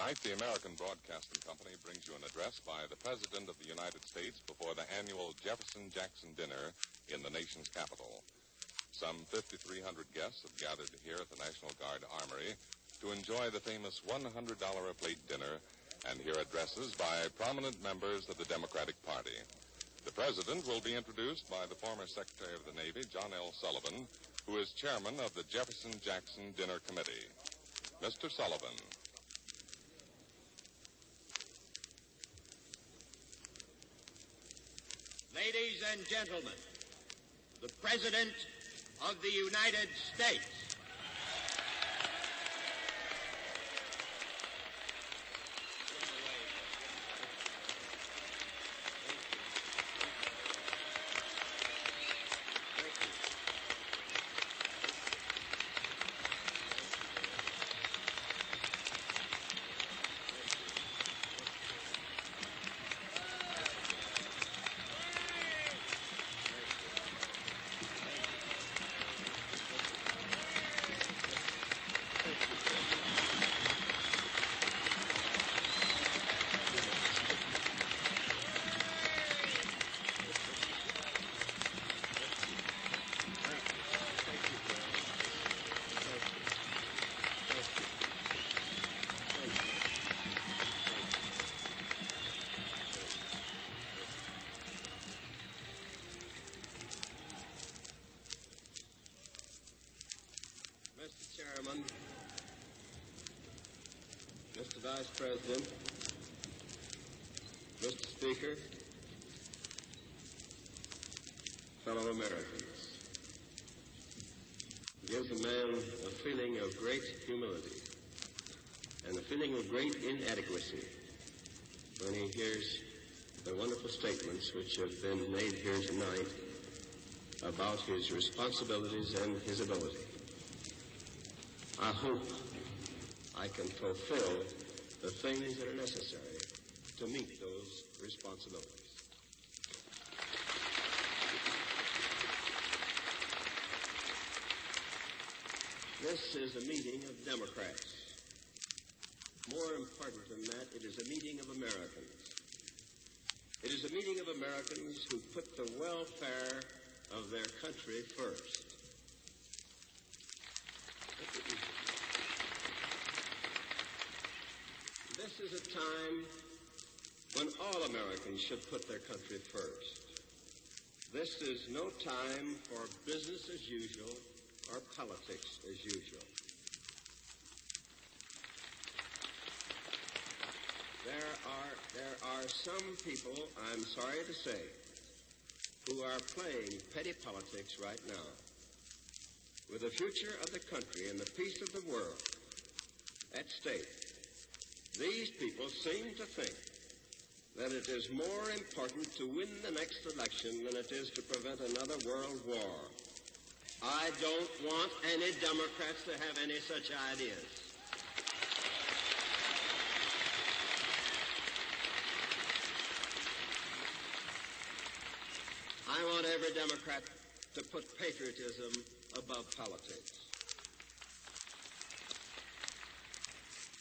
Tonight, the American Broadcasting Company brings you an address by the President of the United States before the annual Jefferson-Jackson dinner in the nation's capital. Some 5,300 guests have gathered here at the National Guard Armory to enjoy the famous $100 a plate dinner and hear addresses by prominent members of the Democratic Party. The President will be introduced by the former Secretary of the Navy, John L. Sullivan, who is chairman of the Jefferson-Jackson Dinner Committee. Mr. Sullivan. Ladies and gentlemen, the President of the United States. Mr. Chairman, Mr. Vice President, Mr. Speaker, fellow Americans, it gives a man a feeling of great humility and a feeling of great inadequacy when he hears the wonderful statements which have been made here tonight about his responsibilities and his ability. I hope I can fulfill the things that are necessary to meet those responsibilities. This is a meeting of Democrats. More important than that, it is a meeting of Americans. It is a meeting of Americans who put the welfare of their country first. This is a time when all Americans should put their country first. This is no time for business as usual or politics as usual. There are some people, I'm sorry to say, who are playing petty politics right now. With the future of the country and the peace of the world at stake, these people seem to think that it is more important to win the next election than it is to prevent another world war. I don't want any Democrats to have any such ideas. I want every Democrat to put patriotism above politics.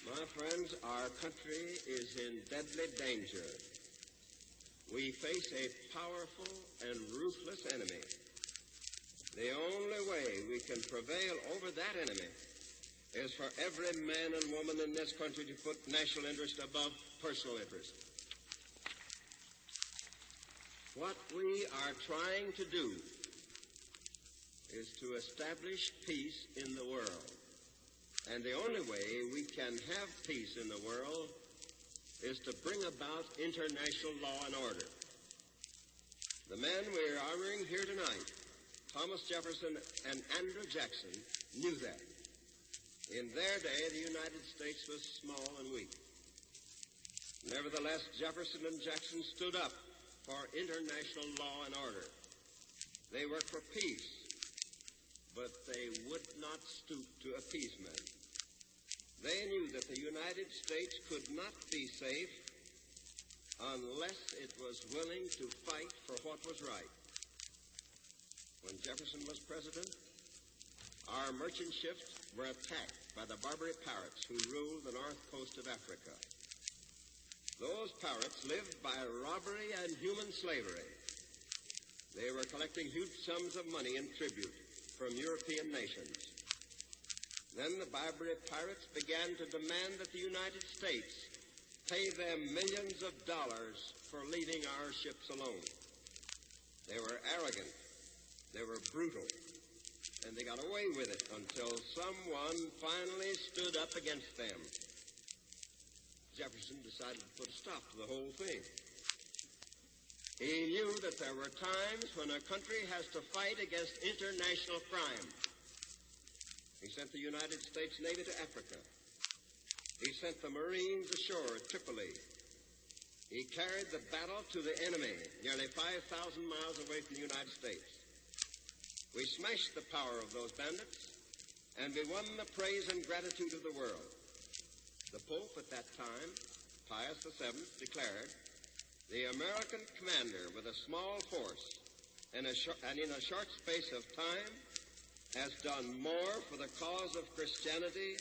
My friends, our country is in deadly danger. We face a powerful and ruthless enemy. The only way we can prevail over that enemy is for every man and woman in this country to put national interest above personal interest. What we are trying to do is to establish peace in the world. And the only way we can have peace in the world is to bring about international law and order. The men we're honoring here tonight, Thomas Jefferson and Andrew Jackson, knew that. In their day, the United States was small and weak. Nevertheless, Jefferson and Jackson stood up for international law and order. They worked for peace, but they would not stoop to appeasement. They knew that the United States could not be safe unless it was willing to fight for what was right. When Jefferson was president, our merchant ships were attacked by the Barbary pirates who ruled the north coast of Africa. Those pirates lived by robbery and human slavery. They were collecting huge sums of money in tribute from European nations. Then the Barbary pirates began to demand that the United States pay them millions of dollars for leaving our ships alone. They were arrogant, they were brutal, and they got away with it until someone finally stood up against them. Jefferson decided to put a stop to the whole thing. He knew that there were times when a country has to fight against international crime. He sent the United States Navy to Africa. He sent the Marines ashore at Tripoli. He carried the battle to the enemy, nearly 5,000 miles away from the United States. We smashed the power of those bandits, and we won the praise and gratitude of the world. The Pope at that time, Pius VII, declared, "The American commander with a small force and in a short space of time has done more for the cause of Christianity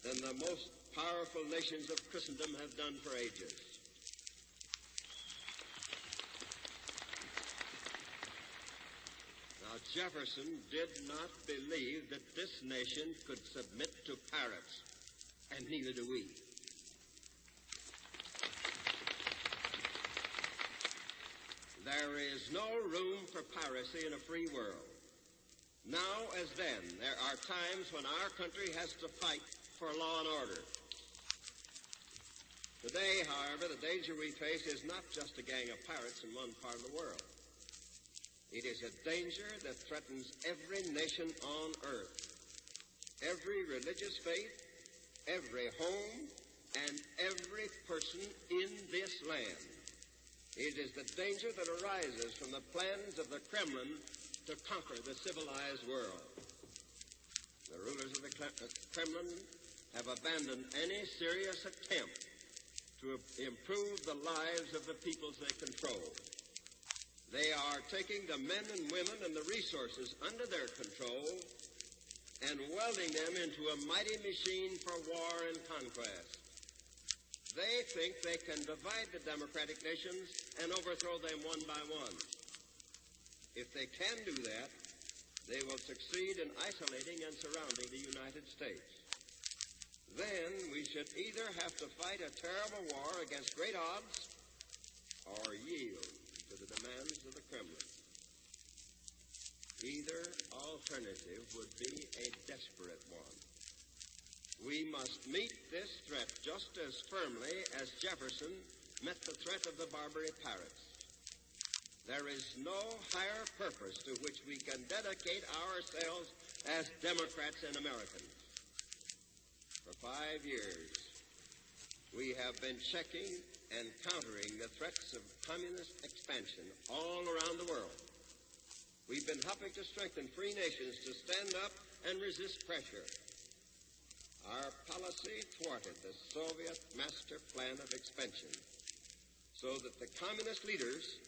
than the most powerful nations of Christendom have done for ages." Now, Jefferson did not believe that this nation could submit to pirates, and neither do we. There is no room for piracy in a free world. Now as then, there are times when our country has to fight for law and order. Today, however, the danger we face is not just a gang of pirates in one part of the world. It is a danger that threatens every nation on earth, every religious faith, every home, and every person in this land. It is the danger that arises from the plans of the Kremlin to conquer the civilized world. The rulers of the Kremlin have abandoned any serious attempt to improve the lives of the peoples they control. They are taking the men and women and the resources under their control and welding them into a mighty machine for war and conquest. They think they can divide the democratic nations and overthrow them one by one. If they can do that, they will succeed in isolating and surrounding the United States. Then we should either have to fight a terrible war against great odds or yield to the demands of the Kremlin. Either alternative would be a desperate one. We must meet this threat just as firmly as Jefferson met the threat of the Barbary pirates. There is no higher purpose to which we can dedicate ourselves as Democrats and Americans. For 5 years, we have been checking and countering the threats of communist expansion all around the world. We've been helping to strengthen free nations to stand up and resist pressure. Our policy thwarted the Soviet master plan of expansion so that the communist leaders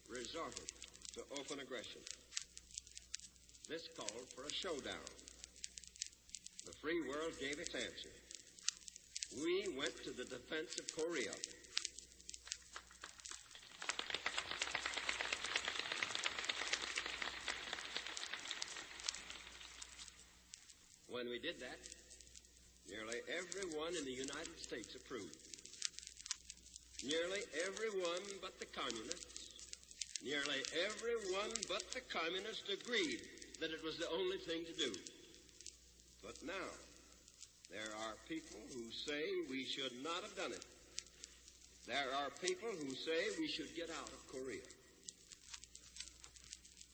resorted to open aggression. This called for a showdown. The free world gave its answer. We went to the defense of Korea. When we did that, nearly everyone in the United States approved. Nearly everyone but the communists, nearly everyone but the communists agreed that it was the only thing to do. But now, there are people who say we should not have done it. There are people who say we should get out of Korea.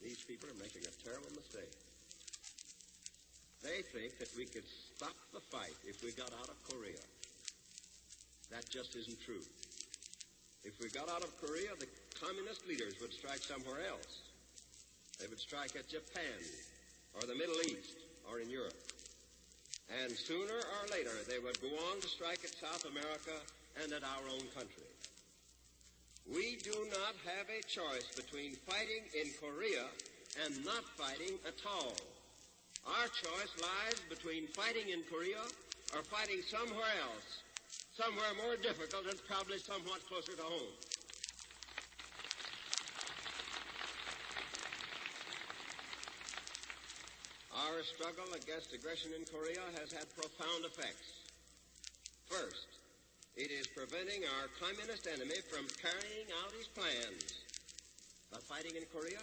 These people are making a terrible mistake. They think that we could stop the fight if we got out of Korea. That just isn't true. If we got out of Korea, the communist leaders would strike somewhere else. They would strike at Japan, or the Middle East, or in Europe. And sooner or later, they would go on to strike at South America and at our own country. We do not have a choice between fighting in Korea and not fighting at all. Our choice lies between fighting in Korea are fighting somewhere else, somewhere more difficult and probably somewhat closer to home. Our struggle against aggression in Korea has had profound effects. First, it is preventing our communist enemy from carrying out his plans. By fighting in Korea,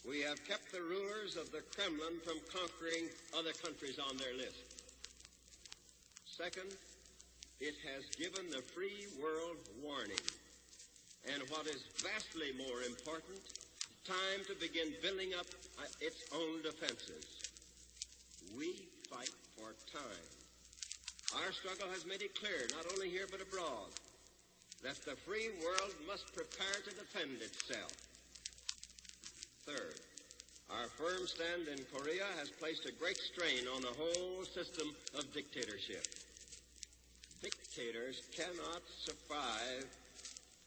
we have kept the rulers of the Kremlin from conquering other countries on their list. Second, it has given the free world warning, and what is vastly more important, time to begin building up its own defenses. We fight for time. Our struggle has made it clear, not only here but abroad, that the free world must prepare to defend itself. Third, our firm stand in Korea has placed a great strain on the whole system of dictatorship. Dictators cannot survive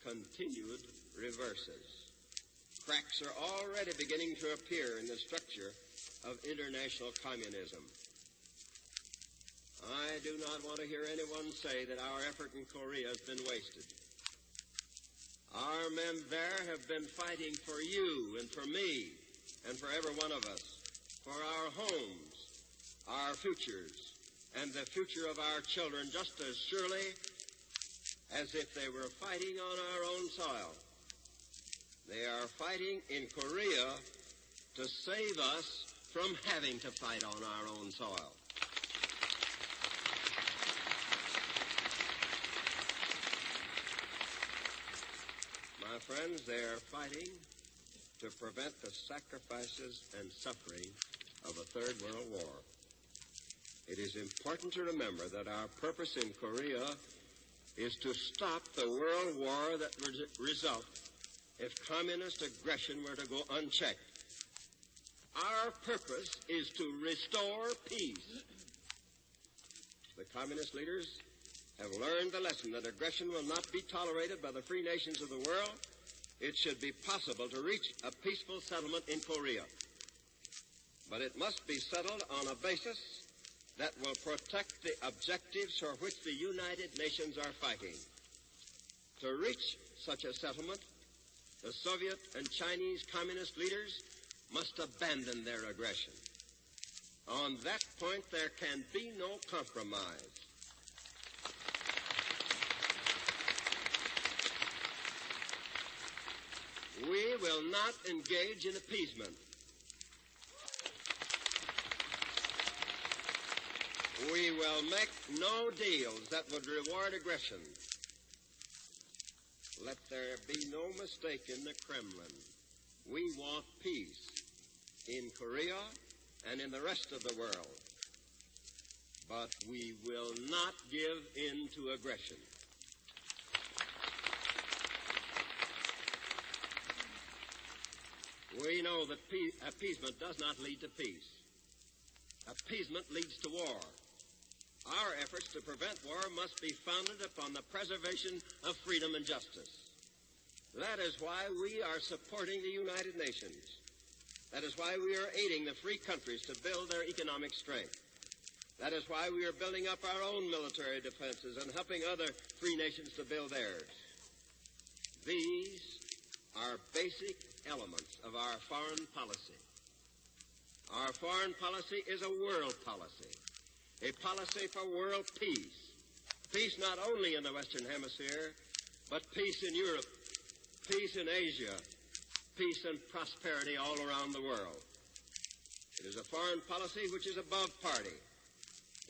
continued reverses. Cracks are already beginning to appear in the structure of international communism. I do not want to hear anyone say that our effort in Korea has been wasted. Our men there have been fighting for you and for me and for every one of us, for our homes, our futures, and the future of our children just as surely as if they were fighting on our own soil. They are fighting in Korea to save us from having to fight on our own soil. My friends, they are fighting to prevent the sacrifices and suffering of a Third World War. It is important to remember that our purpose in Korea is to stop the world war that would result if communist aggression were to go unchecked. Our purpose is to restore peace. The communist leaders have learned the lesson that aggression will not be tolerated by the free nations of the world. It should be possible to reach a peaceful settlement in Korea. But it must be settled on a basis that will protect the objectives for which the United Nations are fighting. To reach such a settlement, the Soviet and Chinese communist leaders must abandon their aggression. On that point, there can be no compromise. We will not engage in appeasement. We will make no deals that would reward aggression. Let there be no mistake in the Kremlin. We want peace in Korea and in the rest of the world. But we will not give in to aggression. We know that appeasement does not lead to peace. Appeasement leads to war. Our efforts to prevent war must be founded upon the preservation of freedom and justice. That is why we are supporting the United Nations. That is why we are aiding the free countries to build their economic strength. That is why we are building up our own military defenses and helping other free nations to build theirs. These are basic elements of our foreign policy. Our foreign policy is a world policy, a policy for world peace. Peace not only in the Western Hemisphere, but peace in Europe, peace in Asia, peace and prosperity all around the world. It is a foreign policy which is above party.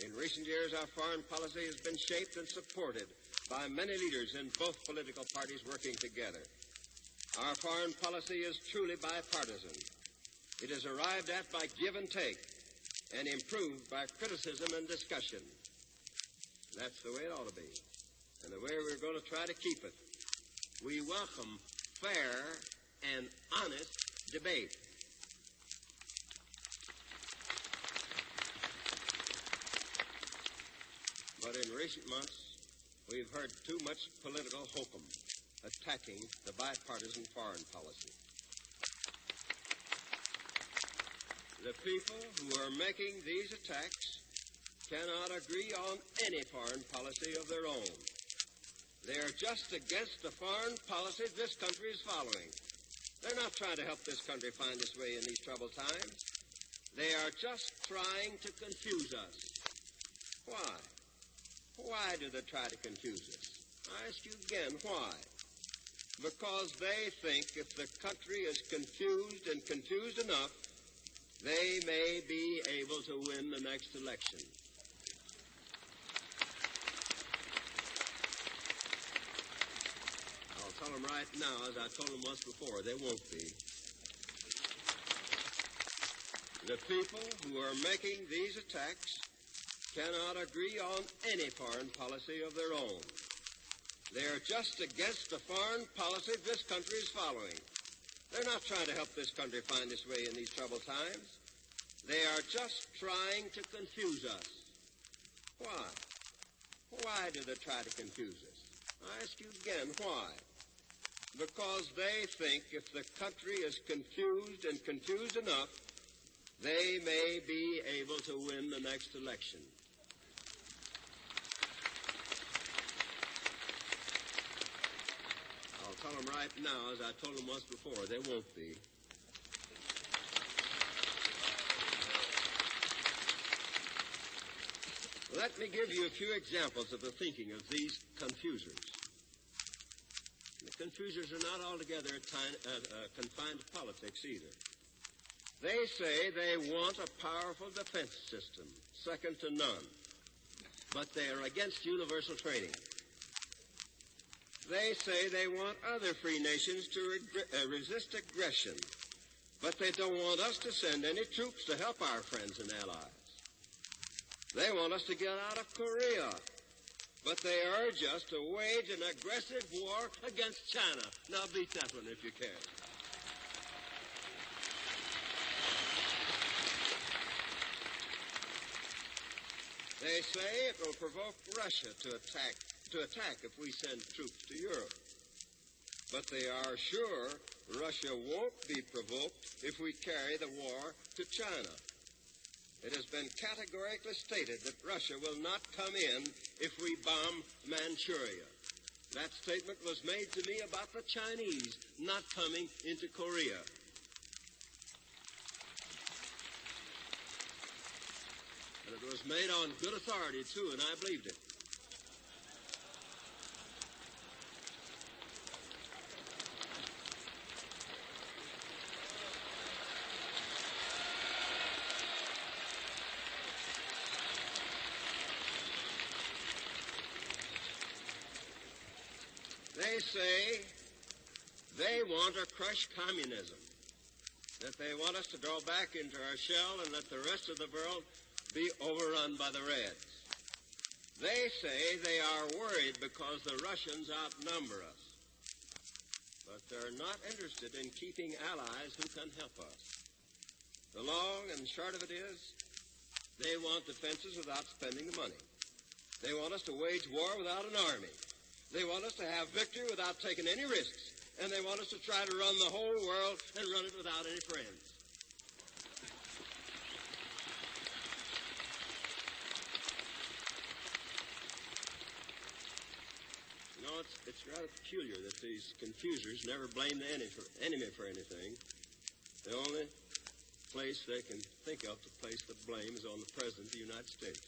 In recent years, our foreign policy has been shaped and supported by many leaders in both political parties working together. Our foreign policy is truly bipartisan. It is arrived at by give and take and improved by criticism and discussion. That's the way it ought to be, and the way we're going to try to keep it. We welcome fair and honest debate. But in recent months, we've heard too much political hokum attacking the bipartisan foreign policy. The people who are making these attacks cannot agree on any foreign policy of their own. They are just against the foreign policy this country is following. They're not trying to help this country find its way in these troubled times. They are just trying to confuse us. Why? Why do they try to confuse us? I ask you again, why? Because they think if the country is confused and confused enough, they may be able to win the next election. I'll tell them right now, as I told them once before, they won't be. The people who are making these attacks cannot agree on any foreign policy of their own. They are just against the foreign policy this country is following. They're not trying to help this country find its way in these troubled times. They are just trying to confuse us. Why? Why do they try to confuse us? I ask you again, why? Because they think if the country is confused and confused enough, they may be able to win the next election. I'll tell them right now, as I told them once before, they won't be. Let me give you a few examples of the thinking of these confusers. The confusers are not altogether confined to politics either. They say they want a powerful defense system, second to none, but they are against universal trading. They say they want other free nations to resist aggression, but they don't want us to send any troops to help our friends and allies. They want us to get out of Korea, but they urge us to wage an aggressive war against China. Now beat that one if you can. They say it will provoke Russia to attack if we send troops to Europe. But they are sure Russia won't be provoked if we carry the war to China. It has been categorically stated that Russia will not come in if we bomb Manchuria. That statement was made to me about the Chinese not coming into Korea. And it was made on good authority, too, and I believed it. They say they want to crush communism, that they want us to draw back into our shell and let the rest of the world be overrun by the Reds. They say they are worried because the Russians outnumber us, but they're not interested in keeping allies who can help us. The long and short of it is, they want defenses without spending the money. They want us to wage war without an army. They want us to have victory without taking any risks. And they want us to try to run the whole world and run it without any friends. You know, it's rather peculiar that these confusers never blame the enemy for anything. The only place they can think of to place the blame is on the President of the United States.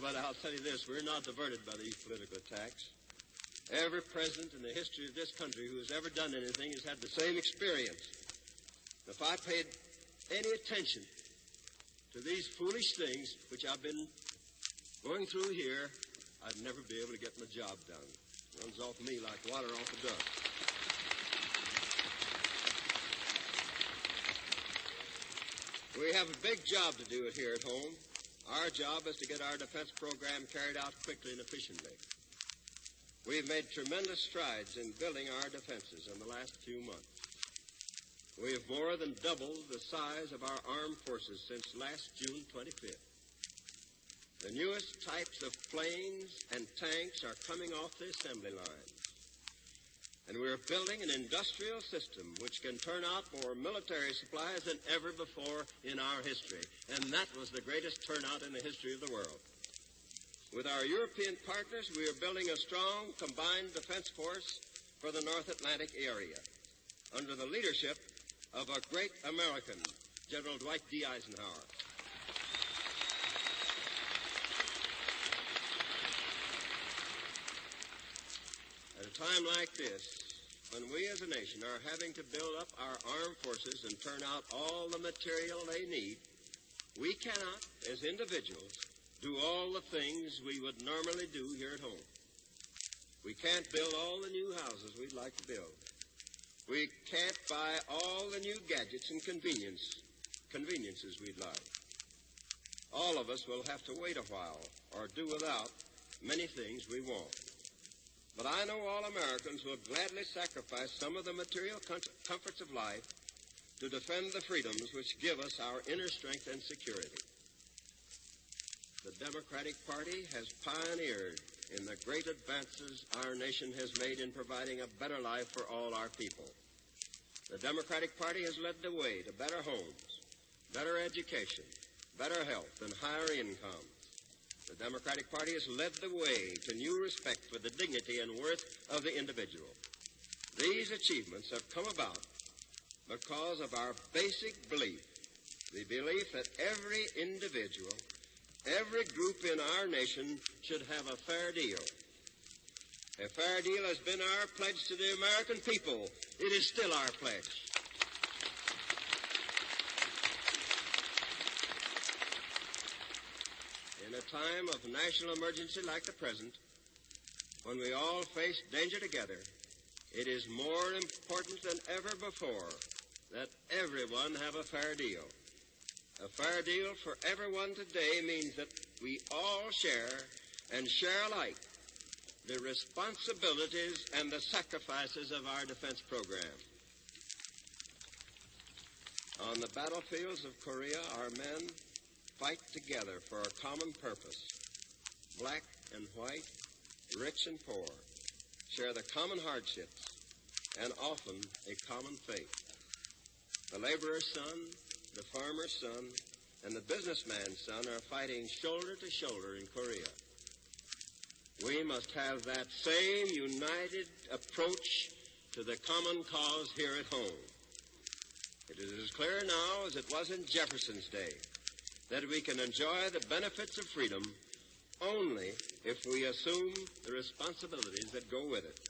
But I'll tell you this, we're not diverted by these political attacks. Every president in the history of this country who has ever done anything has had the same experience. If I paid any attention to these foolish things which I've been going through here, I'd never be able to get my job done. It runs off me like water off a duck. We have a big job to do here at home. Our job is to get our defense program carried out quickly and efficiently. We've made tremendous strides in building our defenses in the last few months. We have more than doubled the size of our armed forces since last June 25th. The newest types of planes and tanks are coming off the assembly lines. And we're building an industrial system which can turn out more military supplies than ever before in our history. And that was the greatest turnout in the history of the world. With our European partners, we are building a strong combined defense force for the North Atlantic area under the leadership of a great American, General Dwight D. Eisenhower. At a time like this, when we as a nation are having to build up our armed forces and turn out all the material they need, we cannot, as individuals, do all the things we would normally do here at home. We can't build all the new houses we'd like to build. We can't buy all the new gadgets and conveniences we'd like. All of us will have to wait a while or do without many things we want. But I know all Americans will gladly sacrifice some of the material comforts of life to defend the freedoms which give us our inner strength and security. The Democratic Party has pioneered in the great advances our nation has made in providing a better life for all our people. The Democratic Party has led the way to better homes, better education, better health, and higher income. The Democratic Party has led the way to new respect for the dignity and worth of the individual. These achievements have come about because of our basic belief, the belief that every individual, every group in our nation should have a fair deal. A fair deal has been our pledge to the American people. It is still our pledge. In a time of national emergency like the present, when we all face danger together, it is more important than ever before that everyone have a fair deal. A fair deal for everyone today means that we all share and share alike the responsibilities and the sacrifices of our defense program. On the battlefields of Korea, our men fight together for a common purpose. Black and white, rich and poor, share the common hardships and often a common fate. The laborer's son, the farmer's son, and the businessman's son are fighting shoulder to shoulder in Korea. We must have that same united approach to the common cause here at home. It is as clear now as it was in Jefferson's day that we can enjoy the benefits of freedom only if we assume the responsibilities that go with it.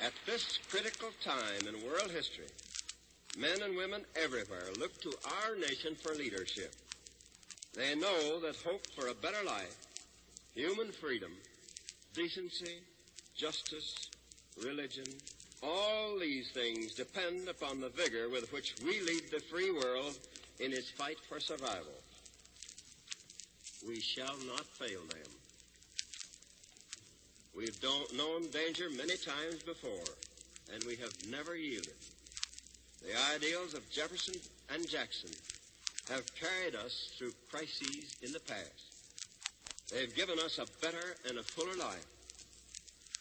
At this critical time in world history, men and women everywhere look to our nation for leadership. They know that hope for a better life, human freedom, decency, justice, religion, all these things depend upon the vigor with which we lead the free world in its fight for survival. We shall not fail them. We've known danger many times before, and we have never yielded. The ideals of Jefferson and Jackson have carried us through crises in the past. They've given us a better and a fuller life.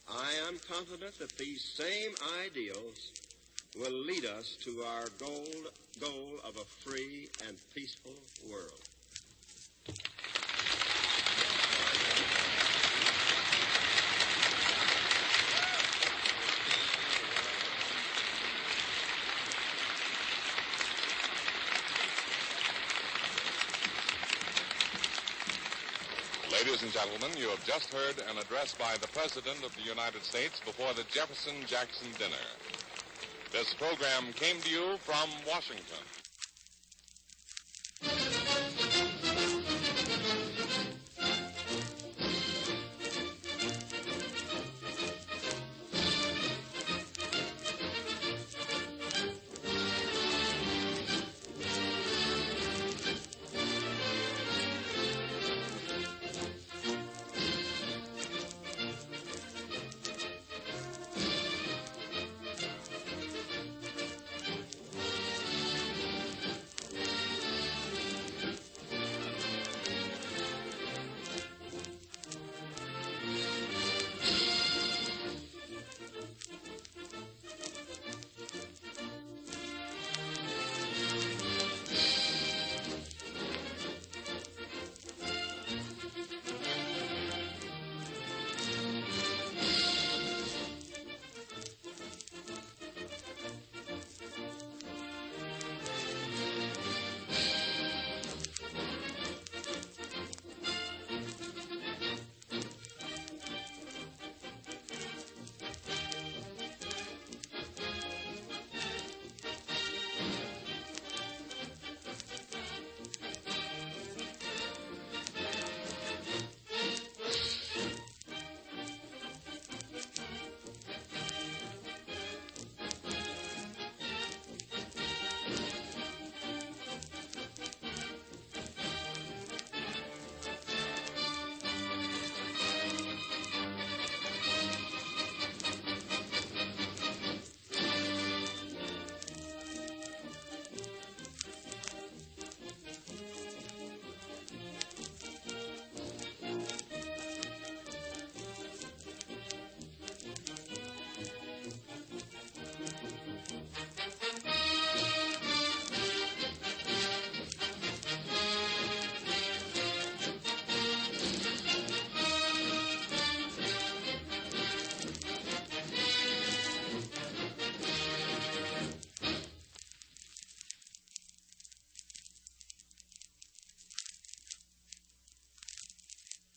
I am confident that these same ideals will lead us to our goal of a free and peaceful world. Ladies and gentlemen, you have just heard an address by the President of the United States before the Jefferson-Jackson dinner. This program came to you from Washington.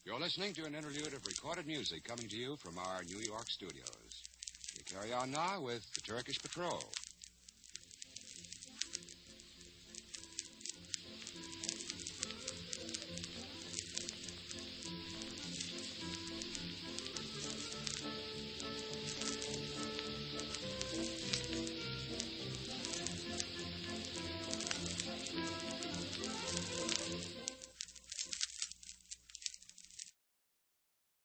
You're listening to an interlude of recorded music coming to you from our New York studios. We carry on now with the Turkish Patrol.